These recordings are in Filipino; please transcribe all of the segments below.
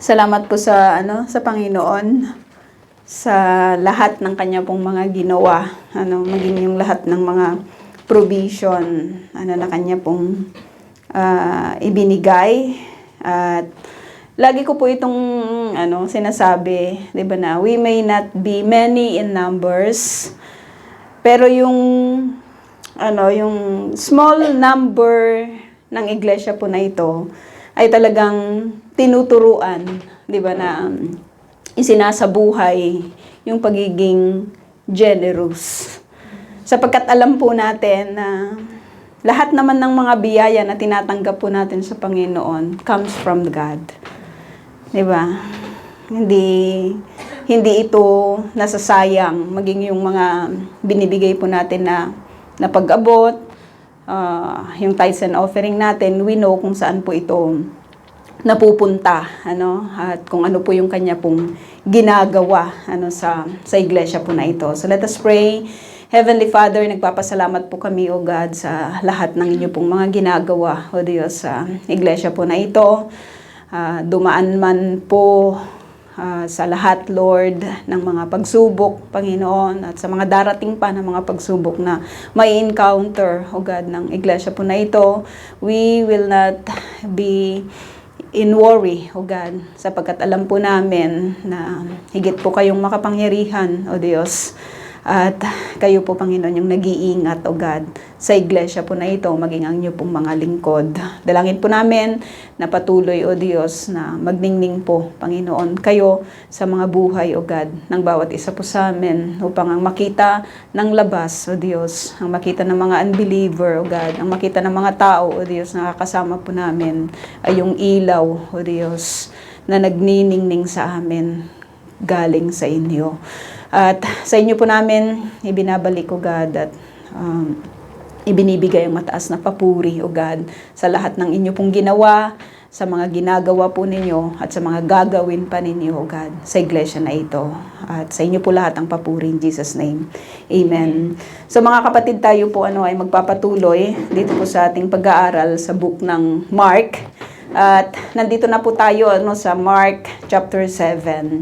Salamat po sa sa Panginoon sa lahat ng kanya pong mga ginawa, maging yung lahat ng mga provision na kanya pong ibinigay. At lagi ko po itong sinasabi, 'di ba, na we may not be many in numbers, pero yung yung small number ng iglesia po na ito ay talagang tinuturuan, 'di ba, na isinasabuhay yung pagiging generous. Sapagkat alam po natin na lahat naman ng mga biyaya na tinatanggap po natin sa Panginoon comes from God. 'Di ba? Hindi ito nasasayang, maging yung mga binibigay po natin na pag-abot, yung tithes and offering natin, we know kung saan po ito napupunta, at kung ano po yung kanya pong ginagawa sa iglesia po na ito. So let us pray. Heavenly Father, nagpapasalamat po kami, O God, sa lahat ng inyo pong mga ginagawa, O Diyos, sa iglesia po na ito. Dumaan man po sa lahat, Lord, ng mga pagsubok, Panginoon, at sa mga darating pa na mga pagsubok na may encounter, O God, ng iglesia po na ito, we will not be in worry, O God, sapagkat alam po namin na higit po kayong makapangyarihan, O Diyos, at kayo po, Panginoon, yung nag-iingat, O God, sa iglesia po na ito, maging ang inyo pong mga lingkod. Dalangin po namin na patuloy, O Diyos, na magningning po, Panginoon, kayo sa mga buhay, O God, ng bawat isa po sa amin, upang ang makita ng labas, O Diyos, ang makita ng mga unbeliever, O God, ang makita ng mga tao, O Diyos, na kasama po namin, ay yung ilaw, O Diyos, na nagniningning sa amin, galing sa inyo. At sa inyo po namin ibinabalik, O God, at ibinibigay ang mataas na papuri, O God, sa lahat ng inyo pong ginawa, sa mga ginagawa po ninyo, at sa mga gagawin pa ninyo, O God, sa iglesia na ito. At sa inyo po lahat ang papuri in Jesus' name. Amen. So mga kapatid, tayo po ay magpapatuloy dito po sa ating pag-aaral sa book ng Mark. At nandito na po tayo sa Mark chapter 7.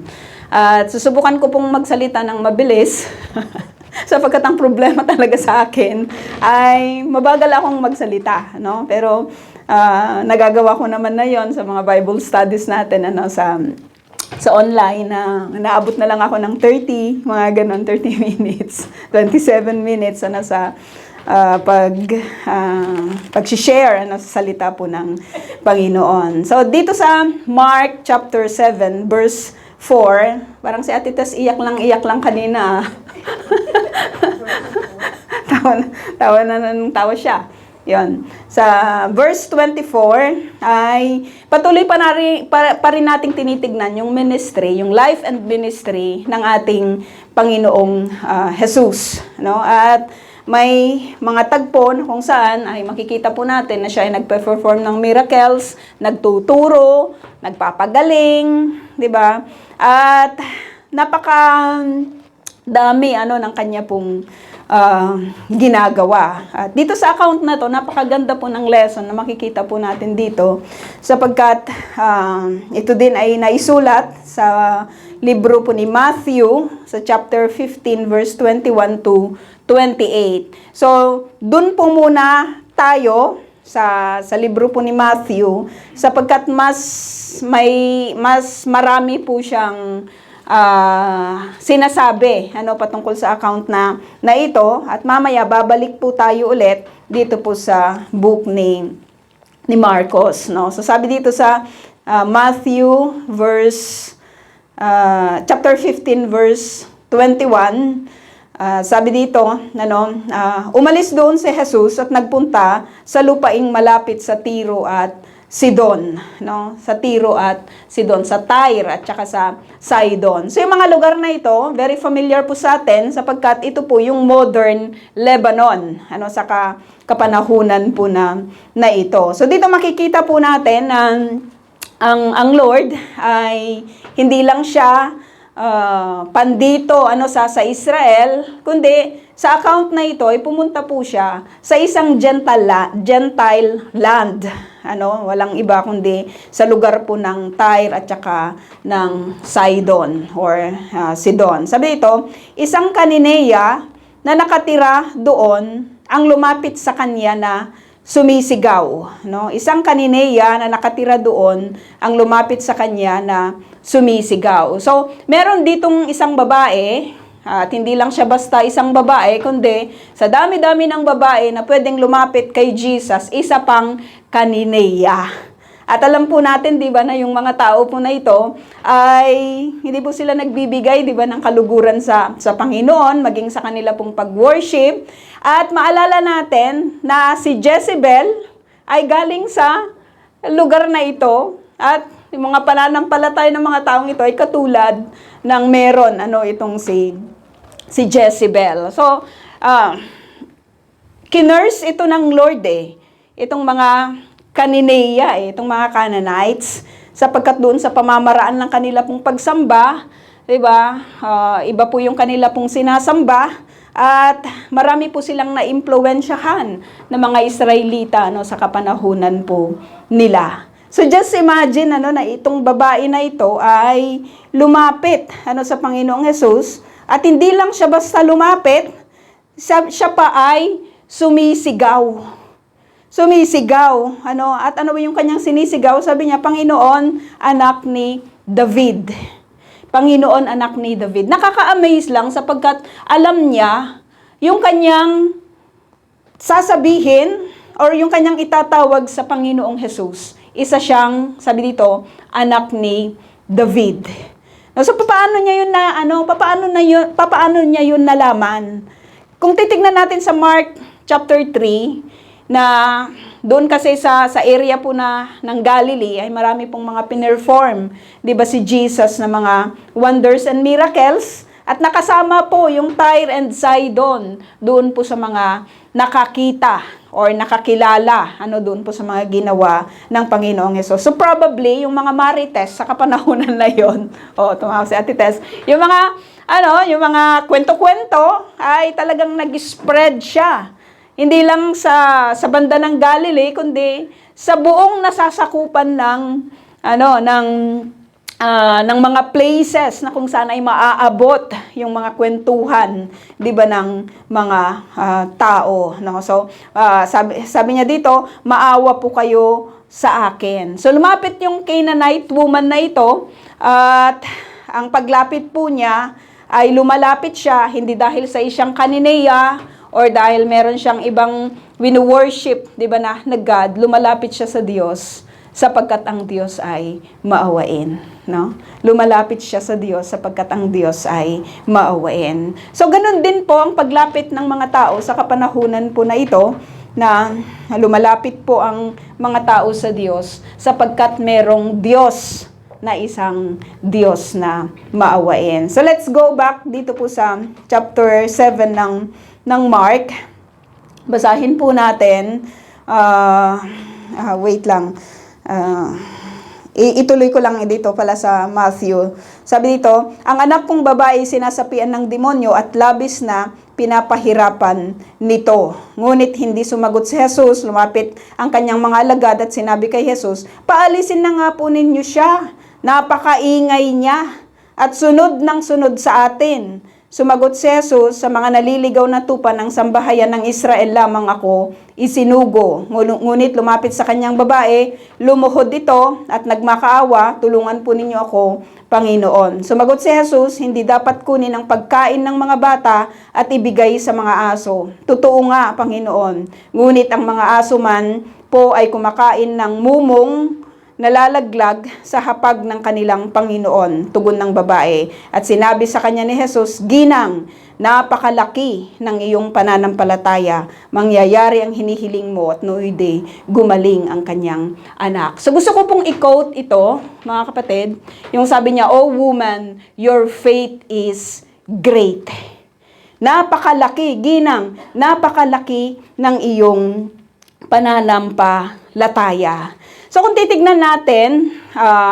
At susubukan ko pong magsalita ng mabilis sapagkat ang problema talaga sa akin ay mabagal akong magsalita, Pero nagagawa ko naman na 'yon sa mga Bible studies natin sa online, na naabot na lang ako ng 30 minutes, 27 minutes sa pag-share sa salita po ng Panginoon. So dito sa Mark chapter 7 verse 4, parang si Ate Tess iyak lang kanina. tawa siya. Yon. Sa verse 24 ay patuloy pa rin nating tinitignan yung ministry, yung life and ministry ng ating Panginoong Jesus, At may mga tagpo kung saan ay makikita po natin na siya ay nagpe-perform ng miracles, nagtuturo, nagpapagaling, 'di ba? At napaka dami ng kanya pong ginagawa. At dito sa account na to, napakaganda po ng lesson na makikita po natin dito, sapagkat ito din ay naisulat sa libro po ni Matthew sa chapter 15 verse 21 to 28. So, dun po muna tayo sa libro po ni Matthew, sapagkat mas marami po siyang sinasabi patungkol sa account na ito, at mamaya babalik po tayo ulit dito po sa book ni Marcos, So sabi dito sa Matthew chapter 15 verse 21, sabi dito, umalis doon si Jesus at nagpunta sa lupaing malapit sa Tiro at Sidon, Sa Tiro at Sidon, sa Tyre at saka sa Sidon. So yung mga lugar na ito, very familiar po sa atin, sapagkat ito po yung modern Lebanon, sa kapanahunan po na ito. So dito makikita po natin na ang Lord ay hindi lang siya pandito sa Israel, kundi sa account na ito ay pumunta po siya sa isang Gentile land. Walang iba kundi sa lugar po ng Tyre at saka ng Sidon or Sidon. Sabi dito, isang Kanineya na nakatira doon ang lumapit sa kanya na sumisigaw. Isang Kanineya na nakatira doon ang lumapit sa kanya na sumisigaw. So, meron ditong isang babae, at hindi lang siya basta isang babae, kundi sa dami-dami ng babae na pwedeng lumapit kay Jesus, isa pang Kanineya. At alam po natin, di ba, na yung mga tao po na ito ay hindi po sila nagbibigay, di ba, ng kaluguran sa Panginoon, maging sa kanila pong pag-worship. At maalala natin na si Jezebel ay galing sa lugar na ito at yung mga pananampalataya ng mga taong ito ay katulad ng meron, itong si Jezebel. So, kinurse ito ng Lord itong mga Kanineya, itong mga Canaanites, sapagkat doon sa pamamaraan ng kanila pong pagsamba, diba, iba po yung kanila pong sinasamba, at marami po silang naimpluwensyahan ng mga Israelita sa kapanahunan po nila. So just imagine na itong babae na ito ay lumapit sa Panginoong Hesus, at hindi lang siya basta lumapit, siya pa ay sumisigaw. At ano yung kanyang sinisigaw? Sabi niya, Panginoon, anak ni David. Panginoon, anak ni David. Nakaka-amaze lang sapagkat alam niya yung kanyang sasabihin or yung kanyang itatawag sa Panginoong Hesus. Isa siyang, sabi dito, anak ni David. So paano niya yun nalaman? Kung titignan natin sa Mark chapter 3, na doon kasi sa area po ng Galilee ay marami pong mga pinerform, 'di ba, si Jesus na mga wonders and miracles, at nakasama po yung Tyre and Sidon doon po sa mga nakakita or nakakilala doon po sa mga ginawa ng Panginoong Hesus. So probably yung mga marites sa kapanahunan na yon, tumawa si Ate Tess, yung mga kwento-kwento ay talagang nag-spread siya. Hindi lang sa banda ng Galilee, kundi sa buong nasasakupan ng mga places na kung saan ay maaabot yung mga kwentuhan, 'di ba, ng mga tao, So, sabi niya dito, maawa po kayo sa akin. So, lumapit yung Canaanite woman na ito, at ang paglapit po niya ay lumalapit siya hindi dahil sa isang Kanineya or dahil meron siyang ibang wino-worship, 'di ba, na God. Lumalapit siya sa Diyos sapagkat ang Diyos ay maawain, Lumalapit siya sa Diyos sapagkat ang Diyos ay maawain. So ganun din po ang paglapit ng mga tao sa kapanahunan po na ito, na lumalapit po ang mga tao sa Diyos sapagkat merong Diyos na isang Diyos na maawain. So let's go back dito po sa chapter 7 ng Mark. Basahin po natin. Wait lang. Ituloy ko lang dito pala sa Matthew. Sabi dito, ang anak kong babae sinasapian ng demonyo at labis na pinapahirapan nito. Ngunit hindi sumagot si Jesus. Lumapit ang kanyang mga alagad at sinabi kay Jesus, paalisin na nga po ninyo siya. Napakaingay niya at sunod ng sunod sa atin. Sumagot si Jesus, sa mga naliligaw na tupa ng sambahayan ng Israel lamang ako isinugo. Ngunit lumapit sa kanyang babae, lumuhod ito at nagmakaawa, tulungan po ninyo ako, Panginoon. Sumagot si Jesus, hindi dapat kunin ang pagkain ng mga bata at ibigay sa mga aso. Totoo nga, Panginoon. Ngunit ang mga aso man po ay kumakain ng mumong nalalaglag sa hapag ng kanilang Panginoon, tugon ng babae. At sinabi sa kanya ni Jesus, Ginang, napakalaki ng iyong pananampalataya. Mangyayari ang hinihiling mo at nooy gumaling ang kanyang anak. So gusto ko pong i-quote ito, mga kapatid, yung sabi niya, O woman, your faith is great. Napakalaki, Ginang, napakalaki ng iyong pananampalataya. So kung titignan natin,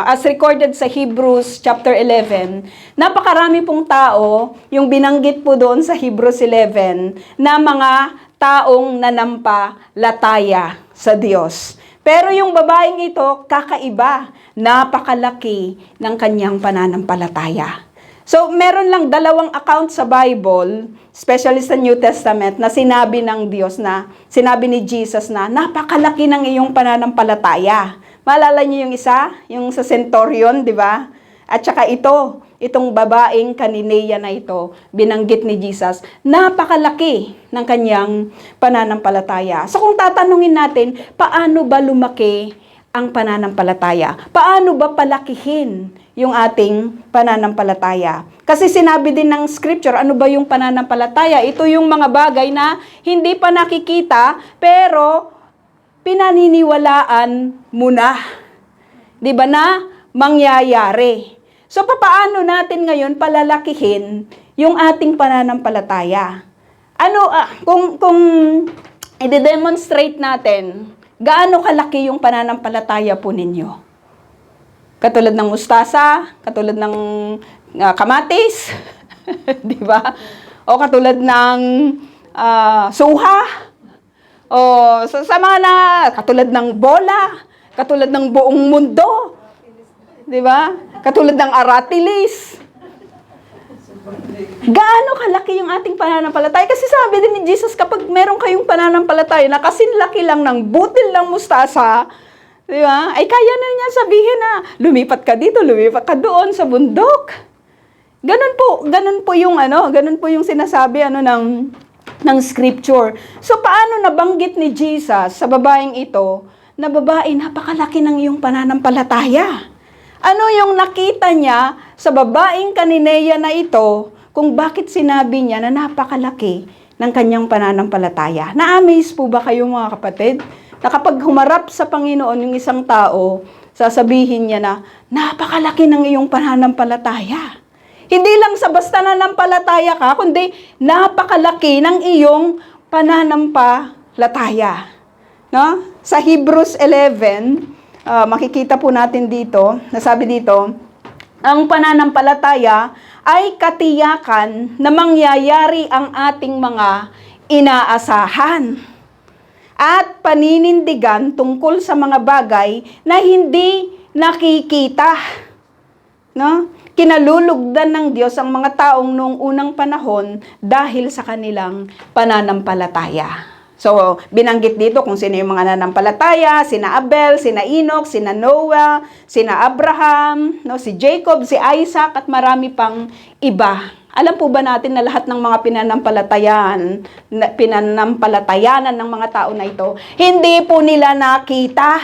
as recorded sa Hebrews chapter 11, napakarami pong tao, yung binanggit po doon sa Hebrews 11, na mga taong nanampalataya sa Diyos. Pero yung babaeng ito, kakaiba, napakalaki ng kanyang pananampalataya. So, meron lang 2 account sa Bible, especially sa New Testament, na sinabi ng Diyos na, sinabi ni Jesus na, napakalaki ng iyong pananampalataya. Maalala niyo yung isa? Yung sa centurion, di ba? At saka itong babaeng Cananean na ito, binanggit ni Jesus, napakalaki ng kanyang pananampalataya. So, kung tatanungin natin, paano ba lumaki ang pananampalataya? Paano ba palakihin yung ating pananampalataya? Kasi sinabi din ng scripture, ano ba yung pananampalataya? Ito yung mga bagay na hindi pa nakikita, pero pinaniniwalaan mo na. Di ba na mangyayari? So, paano natin ngayon palalakihin yung ating pananampalataya? Kung i-demonstrate natin, gaano kalaki yung pananampalataya po ninyo? Katulad ng mustasa, katulad ng kamatis, di ba? O katulad ng suha, o sa mga katulad ng bola, katulad ng buong mundo, di ba? Katulad ng aratilis. Gaano kalaki yung ating pananampalataya? Kasi sabi din ni Jesus, kapag meron kayong pananampalataya na kasinlaki lang ng butil ng mustasa, di ba? Ay kaya na niya sabihin na, lumipat ka dito, lumipat ka doon sa bundok. Ganun po yung sinasabi ng scripture. So paano nabanggit ni Jesus sa babaeng ito, na babae, napakalaki ng iyong pananampalataya? Ano yung nakita niya sa babaeng Cananean na ito, kung bakit sinabi niya na napakalaki ng kanyang pananampalataya? Na-amaze po ba kayo mga kapatid? Na kapag humarap sa Panginoon yung isang tao, sasabihin niya na, napakalaki ng iyong pananampalataya. Hindi lang sa basta nanampalataya ka, kundi napakalaki ng iyong pananampalataya. No? Sa Hebrews 11, makikita po natin dito, nasabi dito, ang pananampalataya ay katiyakan na mangyayari ang ating mga inaasahan at paninindigan tungkol sa mga bagay na hindi nakikita. No? Kinalulugdan ng Diyos ang mga taong noong unang panahon dahil sa kanilang pananampalataya. So, binanggit dito kung sino yung mga nanampalataya, sina Abel, sina Enoch, sina Noah, sina Abraham, no, si Jacob, si Isaac, at marami pang iba. Alam po ba natin na lahat ng mga pinanampalatayanan ng mga tao na ito, hindi po nila nakita.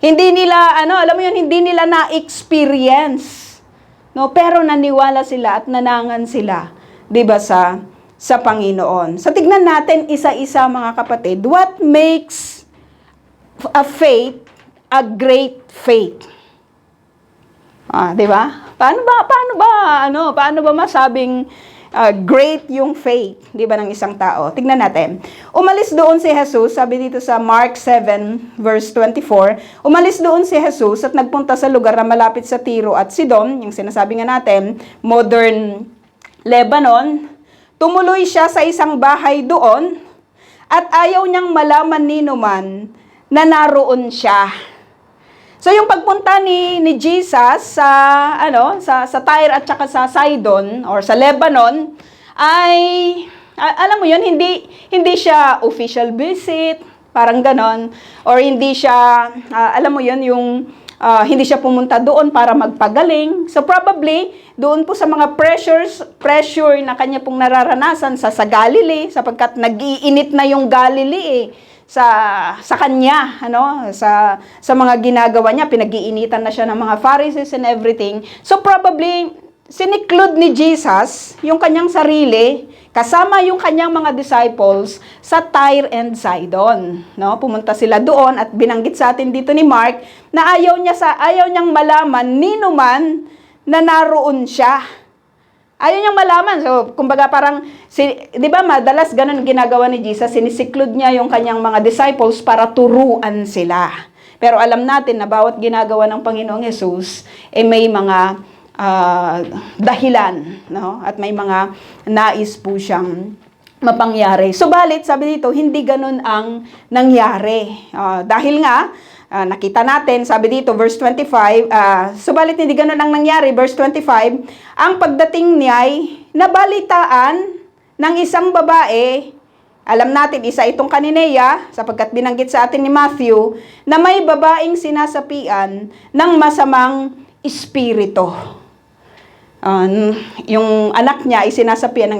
Hindi nila, hindi nila na-experience. No? Pero naniwala sila at nanangan sila, di ba, sa Panginoon. So, tignan natin isa-isa mga kapatid, what makes a faith a great faith? Di ba? Paano ba masabing great yung faith, di ba, ng isang tao? Tignan natin. Umalis doon si Jesus, sabi dito sa Mark 7 verse 24, umalis doon si Jesus at nagpunta sa lugar na malapit sa Tiro at Sidon, yung sinasabi nga natin, modern Lebanon. Tumuloy siya sa isang bahay doon at ayaw niyang malaman ni numan na naroon siya. So yung pagpunta ni Jesus sa Tyre at saka sa Sidon or sa Lebanon ay alam mo yun, hindi siya official visit, parang ganon, or hindi siya hindi siya pumunta doon para magpagaling. So probably, doon po sa mga pressure na kanya pong nararanasan sa Galilee, sapagkat nag-iinit na yung Galilee sa kanya, sa mga ginagawa niya, pinag-iinitan na siya ng mga Pharisees and everything. So probably, siniklude ni Jesus yung kanyang sarili, kasama yung kanyang mga disciples sa Tyre and Sidon. No? Pumunta sila doon at binanggit sa atin dito ni Mark na ayaw niyang malaman ni numan na naroon siya. Ayaw niyang malaman. So, kumbaga parang, di ba madalas ganun ginagawa ni Jesus, sinisiklod niya yung kanyang mga disciples para turuan sila. Pero alam natin na bawat ginagawa ng Panginoong Hesus, may mga dahilan, no? At may mga nais po siyang mapangyari. Subalit, sabi dito, hindi ganun ang nangyari. Dahil nga, nakita natin, sabi dito, verse 25, subalit hindi ganun ang nangyari, verse 25, ang pagdating niya'y nabalitaan ng isang babae. Alam natin, isa itong kanineya, sapagkat binanggit sa atin ni Matthew, na may babaeng sinasapian ng masamang espiritu. Yung anak niya ay sinasapian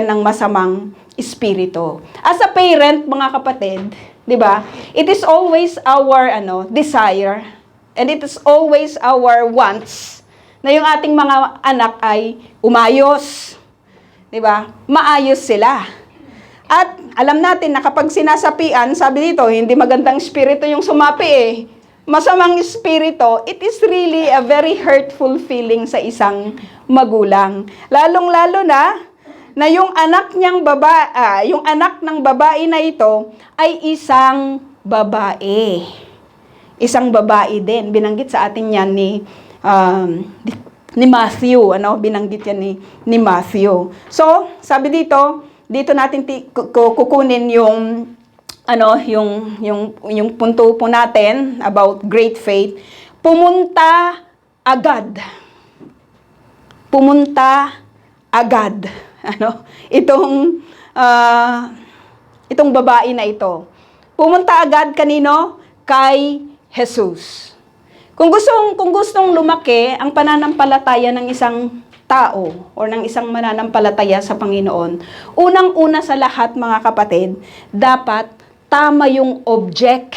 ng masamang espiritu. As a parent, mga kapatid, di ba? It is always our desire and it is always our wants na yung ating mga anak ay umayos. Di ba? Maayos sila. At alam natin na kapag sinasapian, sabi dito, hindi magandang espiritu yung sumapi masamang espiritu, it is really a very hurtful feeling sa isang magulang. Lalong-lalo na yung anak ng babae na ito ay isang babae. Isang babae din. Binanggit sa atin yan ni Matthew, binanggit yan ni Matthew. So, sabi dito natin kukunin yung punto po natin about great faith. Pumunta agad. Itong babae na ito. Pumunta agad kanino? Kay Jesus. Kung gustong lumaki ang pananampalataya ng isang tao o ng isang mananampalataya sa Panginoon, unang-una sa lahat, mga kapatid, dapat tama yung object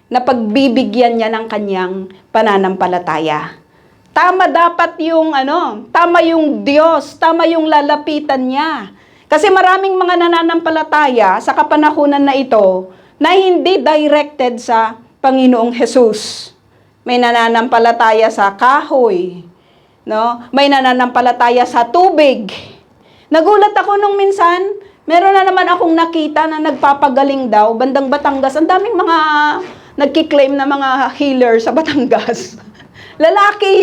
na pagbibigyan niya ng kanyang pananampalataya. Tama yung Diyos, tama yung lalapitan niya. Kasi maraming mga nananampalataya sa kapanahunan na ito na hindi directed sa Panginoong Hesus. May nananampalataya sa kahoy, no? May nananampalataya sa tubig. Nagulat ako nung minsan, meron na naman akong nakita na nagpapagaling daw, bandang Batangas. Ang daming mga nagkiklaim na mga healer sa Batangas. Lalaki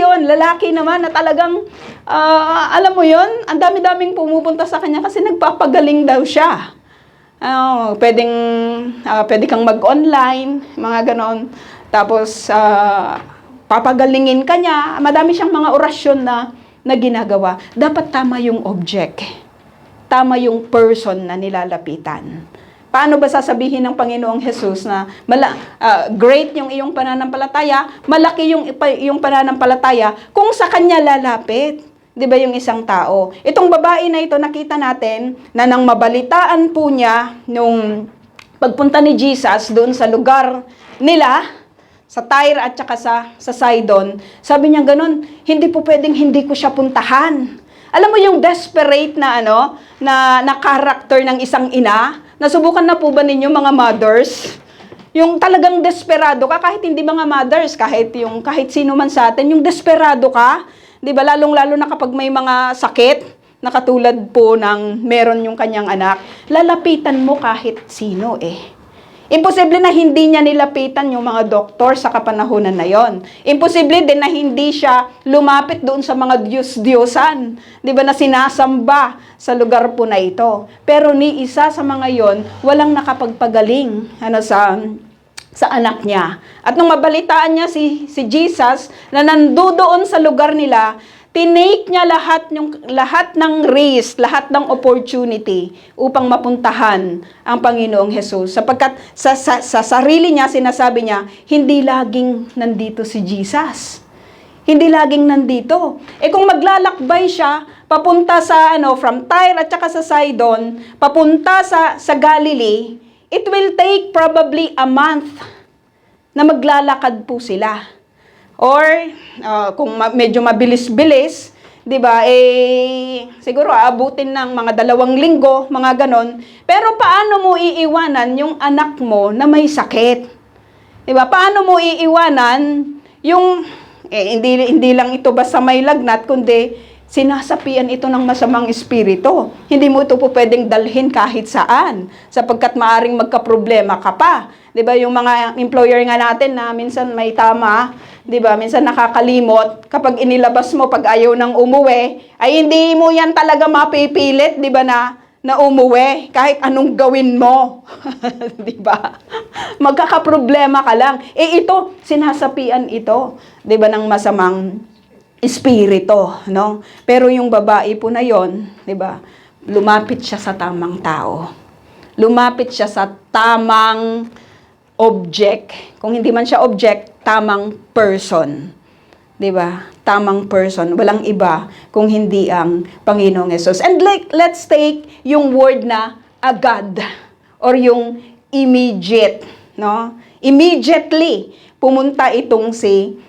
naman na talagang, alam mo yon, ang dami-daming pumupunta sa kanya kasi nagpapagaling daw siya. Pwede kang mag-online, mga ganon. Tapos, papagalingin ka niya. Madami siyang mga orasyon na ginagawa. Dapat tama yung object. Tama yung person na nilalapitan. Paano ba sasabihin ng Panginoong Hesus na great yung iyong pananampalataya, malaki yung pananampalataya kung sa Kanya lalapit? Di ba yung isang tao? Itong babae na ito, nakita natin na nang mabalitaan po niya nung pagpunta ni Jesus doon sa lugar nila, sa Tyre at saka sa Sidon, sabi niya ganun, hindi po pwedeng hindi ko siya puntahan. Alam mo yung desperate na character ng isang ina? Nasubukan na po ba ninyo, mga mothers? Yung talagang desperado ka, kahit hindi mga mothers, kahit sino man sa atin, yung desperado ka, 'di ba? Lalong-lalo na kapag may mga sakit, na katulad po ng meron yung kanyang anak, lalapitan mo kahit sino Imposible na hindi niya nilapitan yung mga doktor sa kapanahunan na yon. Imposible din na hindi siya lumapit doon sa mga Diyos-Diyosan, di ba, na sinasamba sa lugar po na ito. Pero ni isa sa mga yon, walang nakapagpagaling sa anak niya. At nung mabalitaan niya si Jesus na nandoon sa lugar nila, tinake niya lahat ng risk, lahat ng opportunity upang mapuntahan ang Panginoong Hesus. Sapagkat sa sarili niya, sinasabi niya, hindi laging nandito si Jesus. Hindi laging nandito. Kung maglalakbay siya, papunta from Tyre at saka sa Sidon, papunta sa Galilee, it will take probably a month na maglalakad po sila. Or, kung medyo mabilis-bilis, di ba, siguro aabutin ng mga 2 linggo, mga ganon. Pero paano mo iiwanan yung anak mo na may sakit? Di ba? Paano mo iiwanan yung, hindi lang ito basta may lagnat, kundi Sinasapian ito ng masamang espiritu. Hindi mo ito po pwedeng dalhin kahit saan, sapagkat maaring magkaproblema ka pa. 'Di ba yung mga employer nga natin na minsan may tama, 'di ba? Minsan nakakalimot kapag inilabas mo pag ayaw nang umuwi, ay hindi mo yan talaga mapipilit, 'di ba na umuwi kahit anong gawin mo. 'Di ba? Magkakaproblema ka lang. Ito sinasapian ito, 'di ba, ng masamang espiritu, no? Pero yung babae po na yon, 'di ba? Lumapit siya sa tamang tao. Lumapit siya sa tamang object. Kung hindi man siya object, tamang person. 'Di ba? Tamang person, walang iba kung hindi ang Panginoong Hesus. And let's take yung word na agad or yung immediate, no? Immediately pumunta itong si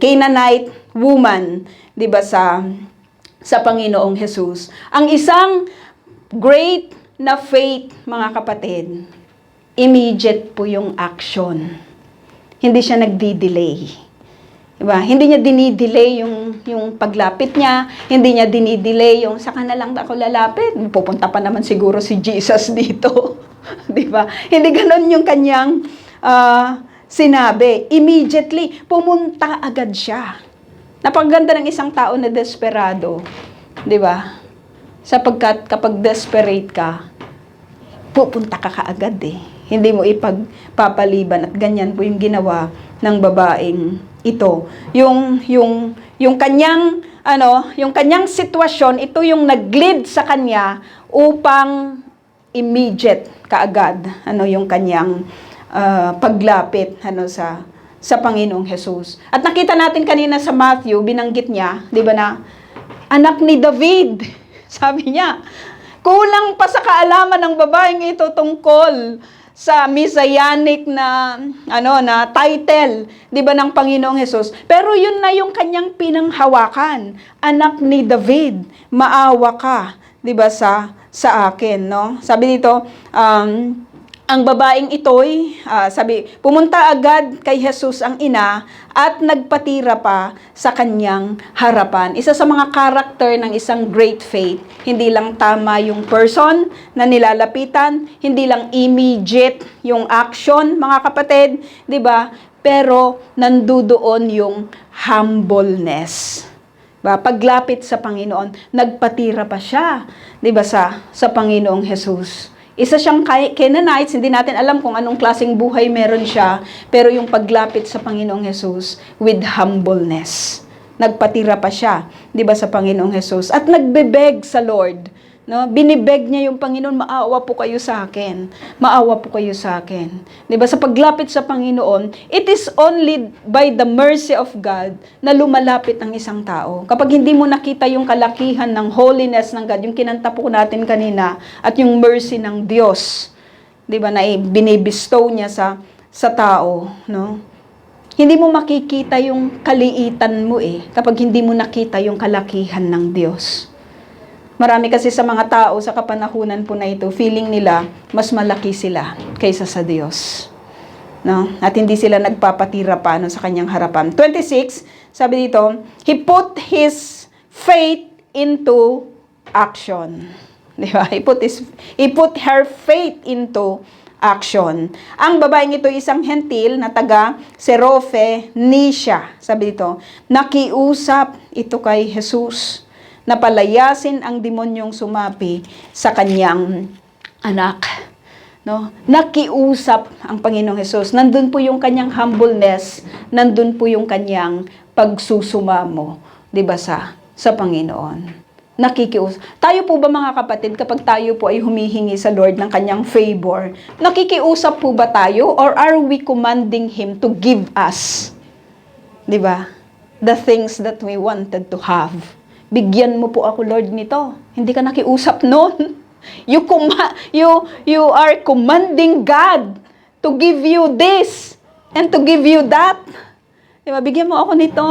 Canaanite woman, 'di ba, sa Panginoong Hesus. Ang isang great na faith, mga kapatid, immediate po yung action. Hindi siya nagdi-delay. Diba? Hindi niya dinidelay yung paglapit niya, hindi niya dinidelay yung saka na lang ako lalapit. Pupunta pa naman siguro si Jesus dito. Diba? Hindi ganon yung kanyang sinabi. Immediately, pumunta agad siya. Napakaganda ng isang tao na desperado. Diba? Sapagkat kapag desperate ka, pupunta ka kaagad eh. Hindi mo ipagpapaliban at ganyan po yung ginawa ng babaeng ito. Yung kanyang sitwasyon, ito yung nag-lead sa kanya upang immediate kaagad yung kanyang paglapit sa Panginoong Hesus. At nakita natin kanina sa Matthew, binanggit niya, 'di ba, na anak ni David. Sabi niya, kulang pa sa kaalaman ng babaeng ito tungkol sa messianic na title, 'di ba, ng Panginoong Hesus. Pero yun na yung kanyang pinanghawakan. Anak ni David, maawa ka, 'di ba, sa akin, no? Sabi dito, ang babaeng ito'y, pumunta agad kay Jesus ang ina at nagpatira pa sa kanyang harapan. Isa sa mga karakter ng isang great faith, hindi lang tama yung person na nilalapitan, hindi lang immediate yung action, mga kapatid, 'di ba? Pero nandudoon yung humbleness. Ba, paglapit sa Panginoon, nagpatira pa siya, 'di ba, sa Panginoong Hesus. Isa siyang Canaanites, hindi natin alam kung anong klaseng buhay meron siya, pero yung paglapit sa Panginoong Hesus with humbleness. Nagpatira pa siya, 'di ba, sa Panginoong Hesus at nagbebeg sa Lord, no? Binibeg niya yung Panginoon, maawa po kayo sa akin. Maawa po kayo sa akin. 'Di ba, sa paglapit sa Panginoon, it is only by the mercy of God na lumalapit ang isang tao. Kapag hindi mo nakita yung kalakihan ng holiness ng God, yung kinanta po natin kanina, at yung mercy ng Diyos, 'di ba, na binibestow niya sa tao, no? Hindi mo makikita yung kaliitan mo kapag hindi mo nakita yung kalakihan ng Diyos. Marami kasi sa mga tao sa kapanahunan po na ito, feeling nila mas malaki sila kaysa sa Diyos, no? At hindi sila nagpapatira pa sa kanyang harapan. 26, sabi dito, he put his faith into action. Di ba? He put her faith into action. Ang babaeng ito isang hentil na taga Syrophoenicia. Sabi dito, nakiusap ito kay Jesus na palayasin ang demonyong sumapi sa kanyang anak. No? Nakiusap ang Panginoong Hesus. Nandun po yung kanyang humbleness, nandun po yung kanyang pagsusumamo, 'di ba, sa Panginoon. Nakikiusap. Tayo po ba, mga kapatid, kapag tayo po ay humihingi sa Lord ng kanyang favor, nakikiusap po ba tayo or are we commanding Him to give us, 'di ba, the things that we wanted to have? Bigyan mo po ako, Lord, nito. Hindi ka nakiusap noon. You are commanding God to give you this and to give you that. Diba? Bigyan mo ako nito.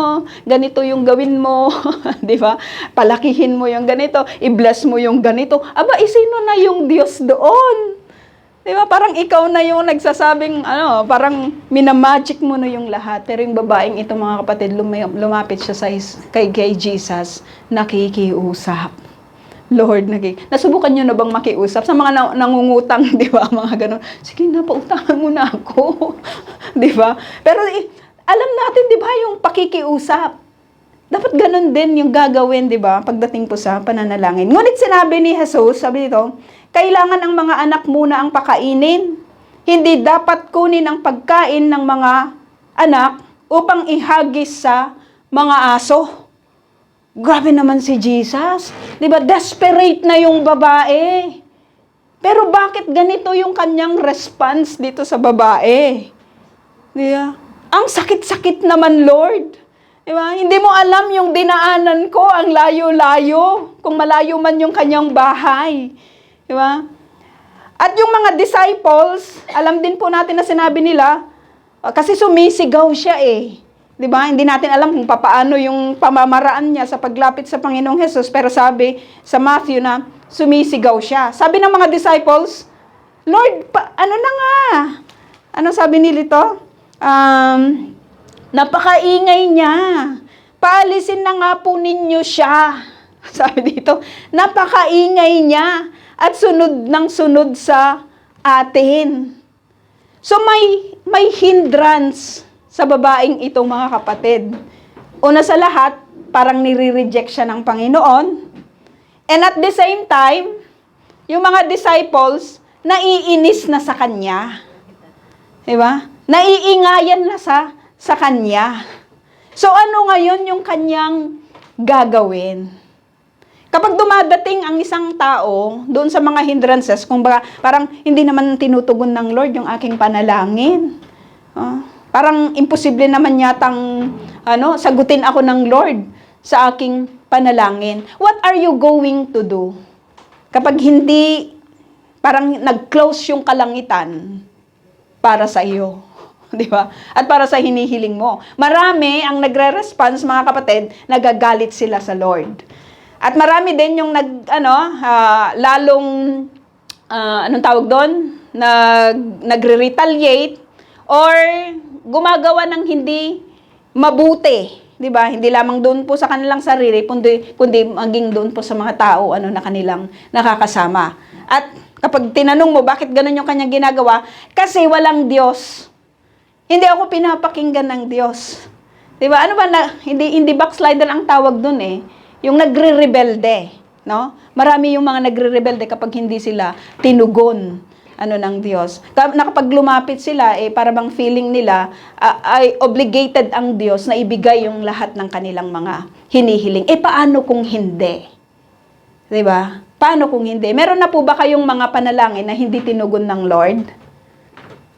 Ganito yung gawin mo. Diba? Palakihin mo yung ganito. I-bless mo yung ganito. Aba, isino na yung Diyos doon? Di ba? Parang ikaw na yung nagsasabing, parang minamagic mo na yung lahat. Pero yung babaeng ito, mga kapatid, lumapit siya kay Jesus, nakikiusap. Lord, nasubukan nyo na bang makiusap? Sa mga nangungutang, di ba? Mga ganun. Sige na, pautangan mo na ako. Di ba? Pero alam natin, di ba, yung pakikiusap. Dapat ganun din yung gagawin, di ba? Pagdating po sa pananalangin. Ngunit sinabi ni Jesus, sabi dito, kailangan ang mga anak muna ang pakainin. Hindi dapat kunin ang pagkain ng mga anak upang ihagis sa mga aso. Grabe naman si Jesus. Di ba? Desperate na yung babae. Pero bakit ganito yung kanyang response dito sa babae? Di ba? Ang sakit-sakit naman, Lord. Di ba? Hindi mo alam yung dinaanan ko, ang layo-layo. Kung malayo man yung kanyang bahay. Di ba? At yung mga disciples, alam din po natin na sinabi nila, kasi sumisigaw siya eh. Di ba? Hindi natin alam kung paano yung pamamaraan niya sa paglapit sa Panginoong Hesus. Pero sabi sa Matthew na sumisigaw siya. Sabi ng mga disciples, Lord, ano na nga? Ano sabi nilito? Napakaingay niya. Paalisin na nga po ninyo siya. Sabi dito, napakaingay niya at sunod ng sunod sa atin. So may hindrance sa babaeng ito, mga kapatid. Una sa lahat, parang nire-reject siya ng Panginoon. And at the same time, yung mga disciples, naiinis na sa kanya. Diba? Naiingayan na sa kanya. So ano ngayon yung kanyang gagawin? Kapag dumadating ang isang tao doon sa mga hindrances, kung parang hindi naman tinutugon ng Lord yung aking panalangin. Parang imposible naman yatang sagutin ako ng Lord sa aking panalangin. What are you going to do? Kapag hindi, parang nag-close yung kalangitan para sa iyo. Di ba? At para sa hinihiling mo. Marami ang nagre-response, mga kapatid, nagagalit sila sa Lord. At marami din yung lalong, anong tawag doon? Nagre-retaliate or gumagawa ng hindi mabuti. Di ba? Hindi lamang doon po sa kanilang sarili, kundi maging doon po sa mga tao na kanilang nakakasama. At kapag tinanong mo, bakit ganun yung kanyang ginagawa? Kasi walang Diyos. Hindi ako pinapakinggan ng Diyos. Di ba? Hindi backslider ang tawag doon eh. Yung nagre-rebelde, no? Marami yung mga nagre-rebelde kapag hindi sila tinugon ng Diyos. Kapag lumapit sila, para bang feeling nila ay obligated ang Diyos na ibigay yung lahat ng kanilang mga hinihiling. Paano kung hindi? 'Di ba? Paano kung hindi? Meron na po ba kayong mga panalangin na hindi tinugon ng Lord?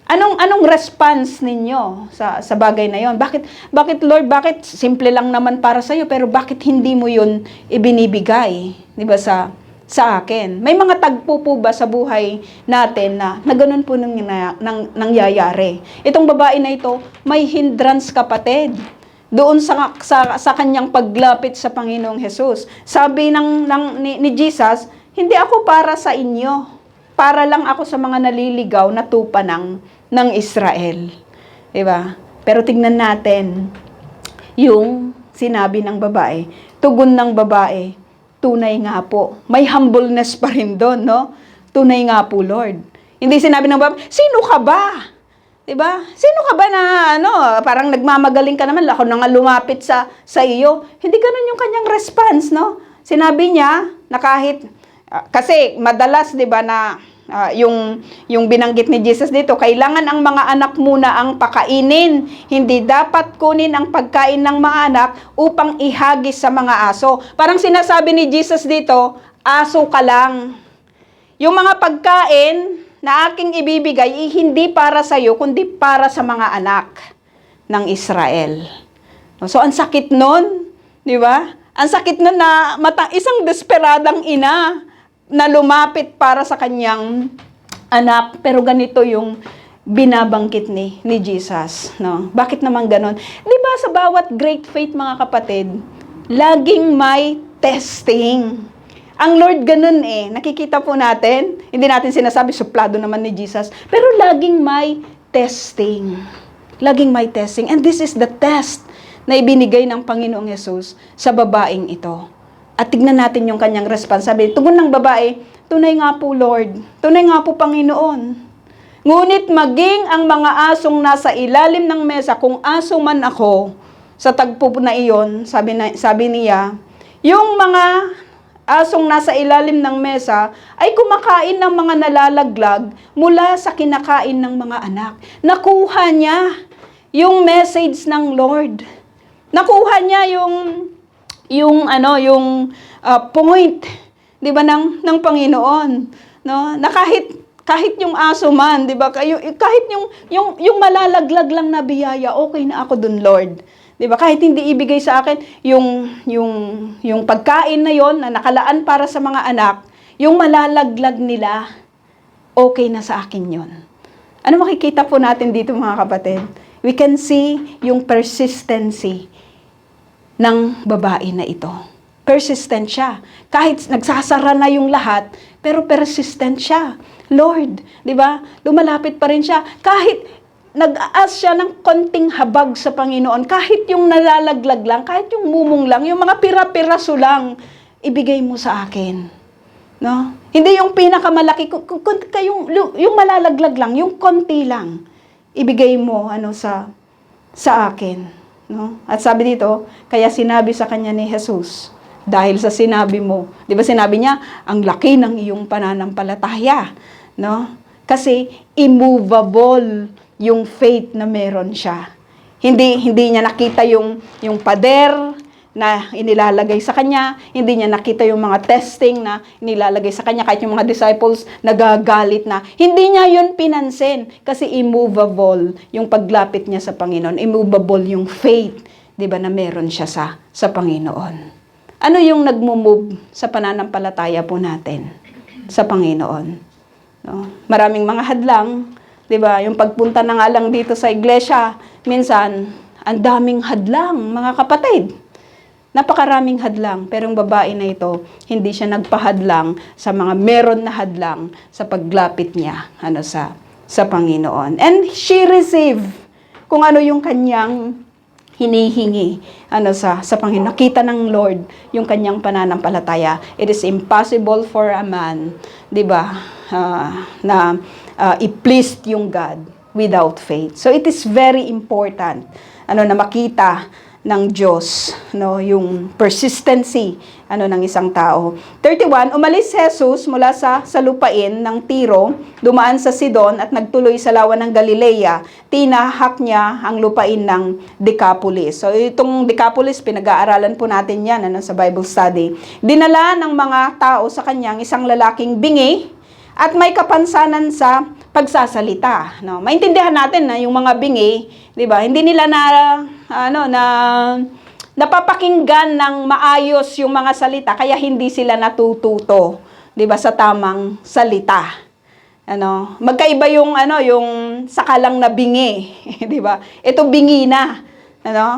Anong response ninyo sa bagay na 'yon? Bakit Lord, bakit simple lang naman para sa iyo, pero bakit hindi mo 'yun ibinibigay, 'di ba, sa akin? May mga tagpo po ba sa buhay natin na ganoon po nangyayari? Itong babae na ito, may hindrance, kapatid, doon sa kanyang paglapit sa Panginoong Hesus. Sabi ni Jesus, hindi ako para sa inyo. Para lang ako sa mga naliligaw na tupa ng Israel. Diba? Pero tingnan natin yung sinabi ng babae. Tugon ng babae, tunay nga po. May humbleness pa rin doon, no? Tunay nga po, Lord. Hindi sinabi ng babae, sino ka ba? Diba? Sino ka ba na parang nagmamagaling ka naman, ako na nga lumapit sa iyo. Hindi ganun yung kanyang response, no? Sinabi niya na kahit kasi madalas, 'di ba, na yung binanggit ni Jesus dito, kailangan ang mga anak muna ang pakainin. Hindi dapat kunin ang pagkain ng mga anak upang ihagis sa mga aso. Parang sinasabi ni Jesus dito, aso ka lang. Yung mga pagkain na aking ibibigay, hindi para sa iyo, kundi para sa mga anak ng Israel. So, ang sakit nun, di ba? Ang sakit nun na isang desperadang ina na lumapit para sa kanyang anak, pero ganito yung binabangkit ni Jesus, no? Bakit naman ganon? Di ba sa bawat great faith, mga kapatid, laging may testing. Ang Lord ganun eh. Nakikita po natin, hindi natin sinasabi, suplado naman ni Jesus. Pero laging may testing. Laging may testing. And this is the test na ibinigay ng Panginoong Yesus sa babaeng ito. At tignan natin yung kanyang responsibility. Tugon ng babae, tunay nga po Lord, tunay nga po Panginoon. Ngunit maging ang mga asong nasa ilalim ng mesa, kung aso man ako, sa tagpo na iyon, sabi niya, yung mga asong nasa ilalim ng mesa ay kumakain ng mga nalalaglag mula sa kinakain ng mga anak. Nakuha niya yung message ng Lord. Nakuha niya yung point, 'di ba, ng Panginoon, no? Na kahit yung aso man, 'di ba? Kahit yung malalaglag lang na biyaya, okay na ako dun, Lord. 'Di ba? Kahit hindi ibigay sa akin yung pagkain na yon na nakalaan para sa mga anak, yung malalaglag nila, okay na sa akin yon. Ano makikita po natin dito, mga kapatid? We can see yung persistency ng babae na ito. Persistent siya. Kahit nagsasara na yung lahat, pero persistent siya. Lord, 'di ba? Lumalapit pa rin siya. Kahit nag-aas siya ng konting habag sa Panginoon, kahit yung nalalaglag lang, kahit yung mumong lang, yung mga pira-piraso lang, ibigay mo sa akin. No? Hindi yung pinakamalaki, yung malalaglag lang, yung konti lang, ibigay mo sa akin. No? At sabi dito, kaya sinabi sa kanya ni Jesus, dahil sa sinabi mo, di ba sinabi niya, ang laki ng iyong pananampalataya. No? Kasi immovable yung faith na meron siya. Hindi niya nakita yung pader na inilalagay sa kanya, hindi niya nakita yung mga testing na inilalagay sa kanya, kahit yung mga disciples nagagalit na. Hindi niya yun pinansin kasi immovable yung paglapit niya sa Panginoon. Immovable yung faith, 'di ba, na meron siya sa Panginoon. Ano yung nagmo-move sa pananampalataya po natin sa Panginoon? No? Maraming mga hadlang, 'di ba? Yung pagpunta na nga lang dito sa iglesia, minsan ang daming hadlang, mga kapatid. Napakaraming hadlang, pero yung babae na ito, hindi siya nagpahadlang sa mga meron na hadlang sa paglapit niya sa Panginoon. And she received kung ano yung kanyang hinihingi sa Panginoon. Nakita ng Lord yung kanyang pananampalataya. It is impossible for a man, 'di ba, na i-please yung God without faith. So it is very important na makita ng Diyos, yung persistency ng isang tao. 31, umalis si Jesus mula sa lupain ng Tiro, dumaan sa Sidon at nagtuloy sa lawa ng Galilea. Tinahak niya ang lupain ng Decapolis. So itong Decapolis, pinag-aaralan po natin yan sa Bible study. Dinala ng mga tao sa kanyang isang lalaking bingi at may kapansanan sa pagsasalita. No? Maintindihan natin na yung mga bingi, 'di ba? Hindi nila napapakinggan ng maayos yung mga salita, kaya hindi sila natututo, 'di ba, sa tamang salita. Magkaiba yung sakalang na bingi, 'di ba? Ito bingi na.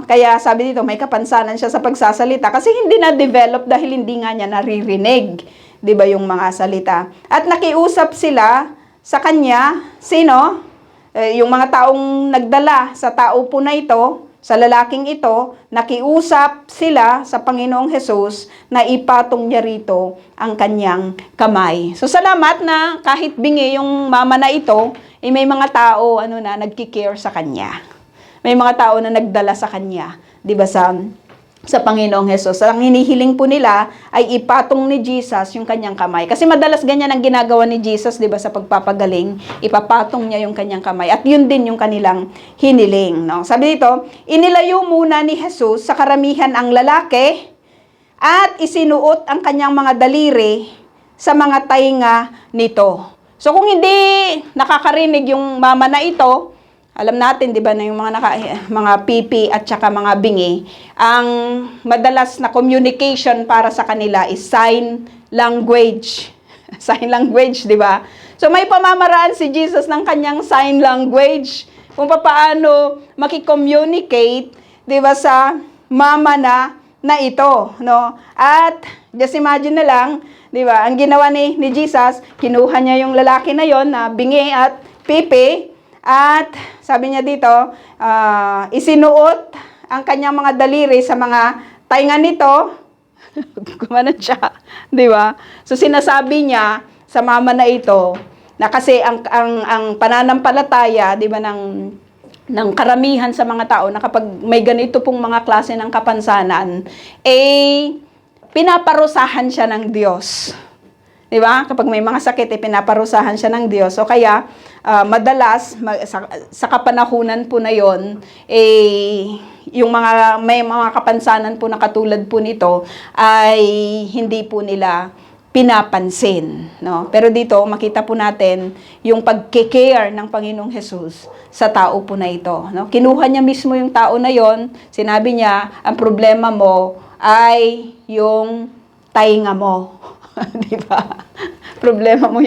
Kaya sabi dito, may kapansanan siya sa pagsasalita kasi hindi na develop dahil hindi nga niya naririnig, 'di ba, yung mga salita. At nakiusap sila sa kanya, sino? Yung mga taong nagdala sa tao po na ito, sa lalaking ito, nakiusap sila sa Panginoong Hesus na ipatong niya rito ang kanyang kamay. So salamat na kahit bingi yung mama na ito, may mga tao na nagki-care sa kanya. May mga tao na nagdala sa kanya, 'di ba, sa Panginoong Hesus. Ang hinihiling po nila ay ipatong ni Jesus yung kanyang kamay. Kasi madalas ganyan ang ginagawa ni Jesus, 'di ba, sa pagpapagaling, ipapatong niya yung kanyang kamay. At yun din yung kanilang hiniling, no? Sabi dito, inilayo muna ni Jesus sa karamihan ang lalaki at isinuot ang kanyang mga daliri sa mga tainga nito. So kung hindi nakakarinig yung mama na ito, alam natin, 'di ba, na yung mga pipi at saka mga bingi, ang madalas na communication para sa kanila is sign language. Sign language, 'di ba? So may pamamaraan si Jesus ng kanyang sign language kung paano maki-communicate, 'di ba, sa mama na na ito, no? At just imagine na lang, 'di ba? Ang ginawa ni Jesus, kinuha niya yung lalaki na yon na bingi at pipi, at sabi niya dito, isinuot ang kanyang mga daliri sa mga tainga nito. Gumanon siya, 'di ba? So sinasabi niya sa mama na ito na kasi ang pananampalataya, 'di ba, ng karamihan sa mga tao na kapag may ganito pong mga klase ng kapansanan, pinaparusahan siya ng Diyos. 'Di ba? Kapag may mga sakit, pinaparusahan siya ng Diyos. So kaya madalas sa kapanahunan po na 'yon, yung may mga kapansanan po na katulad po nito ay hindi po nila pinapansin, no? Pero dito makita po natin yung pagke-care ng Panginoong Hesus sa tao po na ito, no? Kinuha niya mismo yung tao na yon, sinabi niya, ang problema mo ay yung tainga mo. Di ba? Problema mo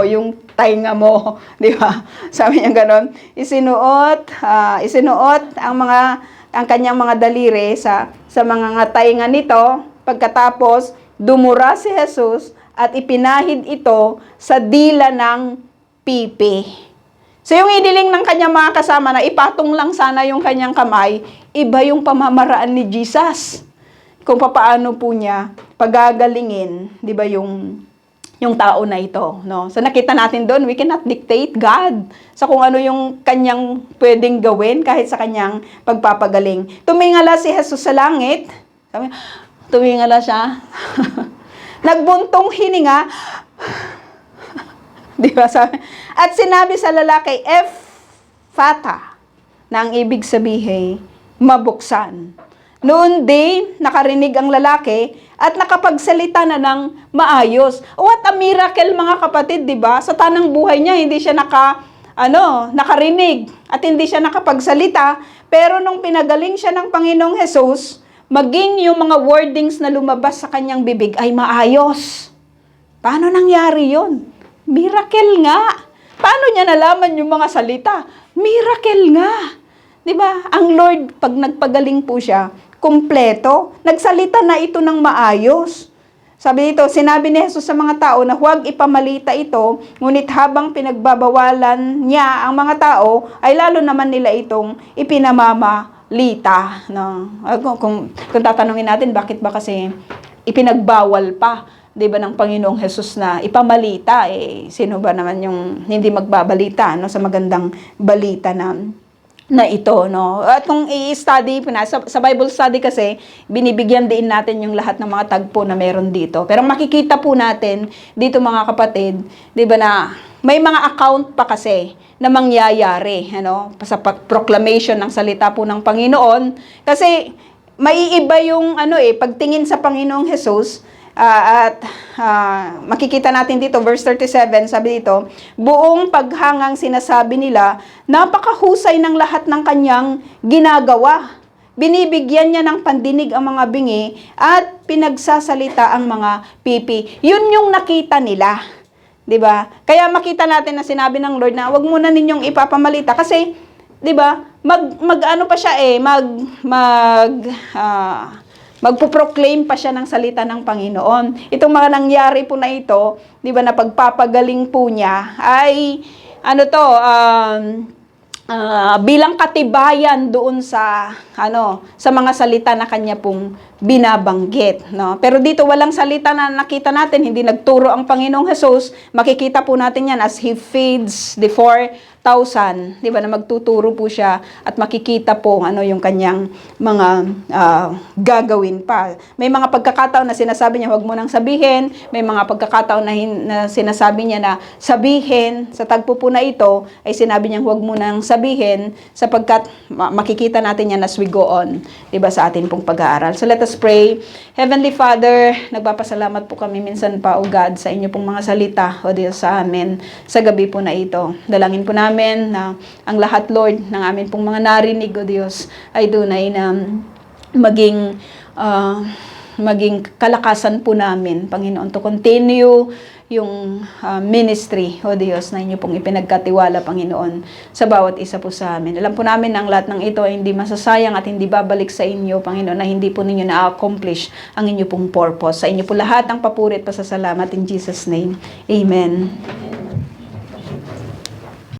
yung tainga mo, di ba? Sabi niya ganon, isinuot ang kanyang mga daliri sa mga tainga nito. Pagkatapos dumura si Jesus at ipinahid ito sa dila ng pipi. So yung idiling ng kanyang mga kasama na ipatong lang sana yung kanyang kamay, iba yung pamamaraan ni Jesus. Kung paano po niya pagagalingin, 'di ba, yung tao na ito, no? So nakita natin doon, we cannot dictate God sa kung ano yung kanyang pwedeng gawin kahit sa kanyang pagpapagaling. Tumingala si Jesus sa langit. Sabi, tumingala siya. Nagbuntong hininga. Di ba? At sinabi sa lalaki, Ephphatha, na ang ibig sabihin, mabuksan. Noon din, nakarinig ang lalaki at nakapagsalita na ng maayos. What a miracle, mga kapatid, di ba? Sa tanang buhay niya, hindi siya nakarinig at hindi siya nakapagsalita. Pero nung pinagaling siya ng Panginoong Hesus, maging yung mga wordings na lumabas sa kanyang bibig ay maayos. Paano nangyari yun? Miracle nga. Paano niya nalaman yung mga salita? Miracle nga. Diba? Ang Lord, pag nagpagaling po siya, kumpleto, nagsalita na ito ng maayos. Sabi dito, sinabi ni Jesus sa mga tao na huwag ipamalita ito, ngunit habang pinagbabawalan niya ang mga tao, ay lalo naman nila itong ipinamamalita. No? Kung tatanungin natin, bakit ba kasi ipinagbawal pa, 'di ba, ng Panginoong Hesus na ipamalita? Sino ba naman yung hindi magbabalita, no, sa magandang balita na ito, no? At kung i-study po na, sa Bible study kasi, binibigyan din natin yung lahat ng mga tagpo na meron dito. Pero makikita po natin dito, mga kapatid, 'di ba, na may mga account pa kasi na mangyayari, ano, sa proclamation ng salita po ng Panginoon. Kasi maiiba yung pagtingin sa Panginoong Hesus. Makikita natin dito, verse 37, sabi dito, buong paghangang sinasabi nila, napakahusay ng lahat ng kanyang ginagawa. Binibigyan niya ng pandinig ang mga bingi at pinagsasalita ang mga pipi. Yun yung nakita nila. 'Di ba? Kaya makita natin na sinabi ng Lord na wag muna ninyong ipapamalita kasi 'di ba? Mag-ano pa siya magpo-proclaim pa siya ng salita ng Panginoon. Itong mga nangyari po na ito, 'di ba, na pagpapagaling po niya ay bilang katibayan doon sa mga salita na kanya pong binabanggit, no? Pero dito walang salita na nakita natin, hindi nagturo ang Panginoong Hesus. Makikita po natin yan as He feeds the 4,000, di ba, na magtuturo po siya at makikita po yung kanyang mga gagawin pa. May mga pagkakataon na sinasabi niya, huwag mo nang sabihin. May mga pagkakataon na sinasabi niya na sabihin. Sa tagpo po na ito, ay sinabi niya, huwag mo nang sabihin, sapagkat makikita natin yan as we go on, di ba, sa atin pong pag-aaral. So let us pray. Heavenly Father, nagpapasalamat po kami minsan pa, O God, sa inyo pong mga salita, O Diyos, sa amin sa gabi po na ito. Dalangin po namin na ang lahat, Lord, ng amin pong mga narinig, O Diyos, ay tunay na maging maging kalakasan po namin, Panginoon, to continue yung ministry, O Diyos, na inyo pong ipinagkatiwala, Panginoon, sa bawat isa po sa amin. Alam po namin ang lahat ng ito ay hindi masasayang at hindi babalik sa inyo, Panginoon, na hindi po ninyo na-accomplish ang inyo pong purpose. Sa inyo po lahat ang papuri at pasasalamat in Jesus' name. Amen.